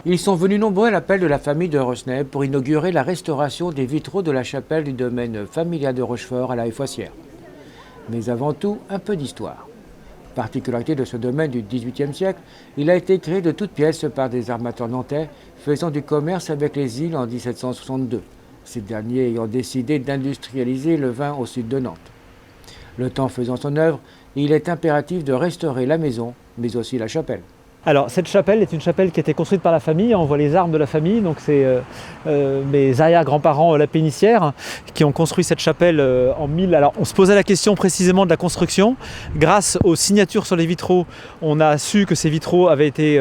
Ils sont venus nombreux à l'appel de la famille de Rosnay pour inaugurer la restauration des vitraux de la chapelle du domaine familial de Rochefort à la Haye-Foissière. Mais avant tout, un peu d'histoire. Particularité de ce domaine du XVIIIe siècle, il a été créé de toutes pièces par des armateurs nantais faisant du commerce avec les îles en 1762, ces derniers ayant décidé d'industrialiser le vin au sud de Nantes. Le temps faisant son œuvre, il est impératif de restaurer la maison, mais aussi la chapelle. Alors cette chapelle est une chapelle qui a été construite par la famille, on voit les armes de la famille, donc c'est mes arrière-grands-parents la Pénissière qui ont construit cette chapelle en 1000. Alors on se posait la question précisément de la construction. Grâce aux signatures sur les vitraux, on a su que ces vitraux avaient été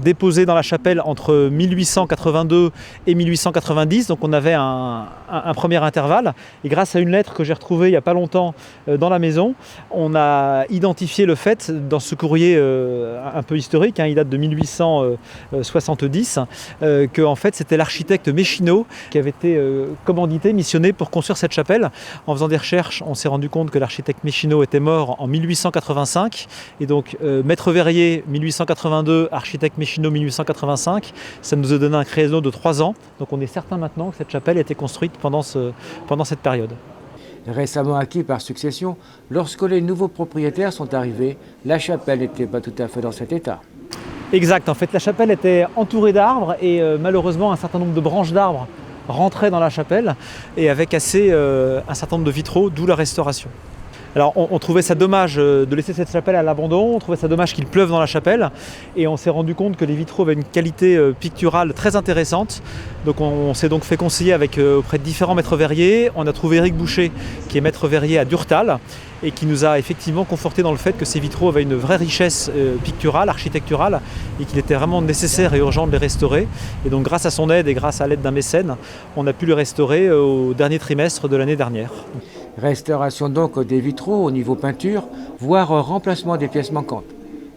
déposés dans la chapelle entre 1882 et 1890, donc on avait un premier intervalle. Et grâce à une lettre que j'ai retrouvée il n'y a pas longtemps dans la maison, on a identifié le fait dans ce courrier un peu historique, il date de 1870, que en fait c'était l'architecte Méchineau qui avait été commandité, missionné pour construire cette chapelle. En faisant des recherches, on s'est rendu compte que l'architecte Méchineau était mort en 1885, et donc maître verrier 1882, architecte Méchineau 1885, ça nous a donné un créneau de 3 ans, donc on est certain maintenant que cette chapelle a été construite pendant cette période. Récemment acquis par succession, lorsque les nouveaux propriétaires sont arrivés, la chapelle n'était pas tout à fait dans cet état. Exact, en fait la chapelle était entourée d'arbres et malheureusement un certain nombre de branches d'arbres rentraient dans la chapelle et avec un certain nombre de vitraux, d'où la restauration. Alors on trouvait ça dommage de laisser cette chapelle à l'abandon, on trouvait ça dommage qu'il pleuve dans la chapelle et on s'est rendu compte que les vitraux avaient une qualité picturale très intéressante. Donc on s'est donc fait conseiller auprès de différents maîtres verriers. On a trouvé Éric Boucher qui est maître verrier à Durtal et qui nous a effectivement conforté dans le fait que ces vitraux avaient une vraie richesse picturale, architecturale, et qu'il était vraiment nécessaire et urgent de les restaurer. Et donc grâce à son aide et grâce à l'aide d'un mécène, on a pu les restaurer au dernier trimestre de l'année dernière. Restauration donc des vitraux au niveau peinture, voire remplacement des pièces manquantes.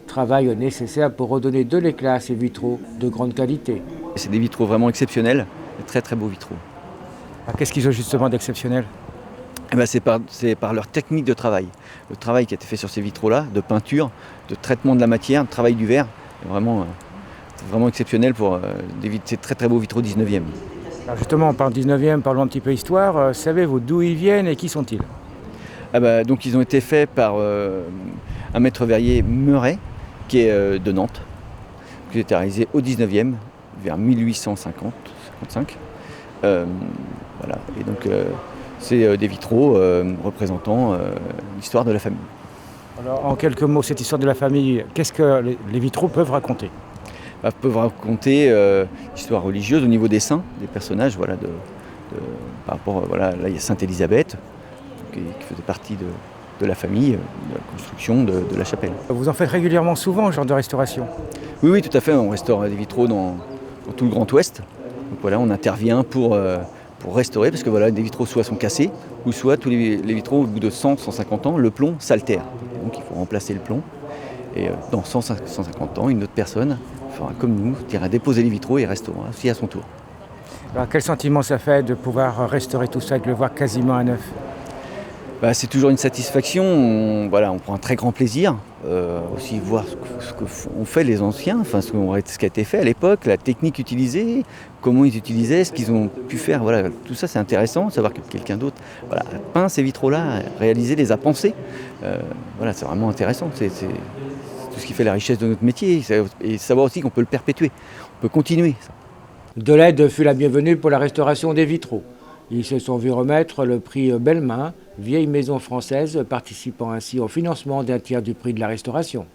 Travail nécessaire pour redonner de l'éclat à ces vitraux de grande qualité. C'est des vitraux vraiment exceptionnels, de très très beaux vitraux. Qu'est-ce qu'ils ont justement d'exceptionnel ? C'est par leur technique de travail. Le travail qui a été fait sur ces vitraux-là, de peinture, de traitement de la matière, de travail du verre, est vraiment exceptionnel pour ces très très beaux vitraux 19e. Alors justement, on parle 19e, parlons un petit peu histoire. Savez-vous d'où ils viennent et qui sont-ils ? Donc ils ont été faits par un maître verrier Meuret, qui est de Nantes, qui a été réalisé au 19e, vers 1850-55. Voilà. Et donc c'est des vitraux représentant l'histoire de la famille. Alors en quelques mots, cette histoire de la famille, qu'est-ce que les vitraux peuvent raconter ? Peuvent raconter l'histoire religieuse au niveau des saints, des personnages, voilà, par rapport, là il y a Sainte Élisabeth, qui faisait partie de la famille, de la construction de la chapelle. Vous en faites régulièrement souvent, ce genre de restauration ? Oui, tout à fait, on restaure des vitraux dans tout le Grand Ouest. Donc voilà, on intervient pour restaurer, parce que voilà, des vitraux soit sont cassés, ou soit tous les vitraux, au bout de 100-150 ans, le plomb s'altère. Donc il faut remplacer le plomb. Et dans 100-150 ans, une autre personne, comme nous, ira déposer les vitraux et restaurera aussi à son tour. Alors, quel sentiment ça fait de pouvoir restaurer tout ça et de le voir quasiment à neuf ? C'est toujours une satisfaction, on prend un très grand plaisir, aussi voir ce qu'ont fait les anciens, ce qui a été fait à l'époque, la technique utilisée, comment ils utilisaient, ce qu'ils ont pu faire, tout ça c'est intéressant, savoir que quelqu'un d'autre a peint ces vitraux-là, les a pensés, c'est vraiment intéressant, c'est tout ce qui fait la richesse de notre métier, et savoir aussi qu'on peut le perpétuer, on peut continuer. De l'aide fut la bienvenue pour la restauration des vitraux. Ils se sont vus remettre le prix Bellemain, vieille maison française, participant ainsi au financement d'un tiers du prix de la restauration.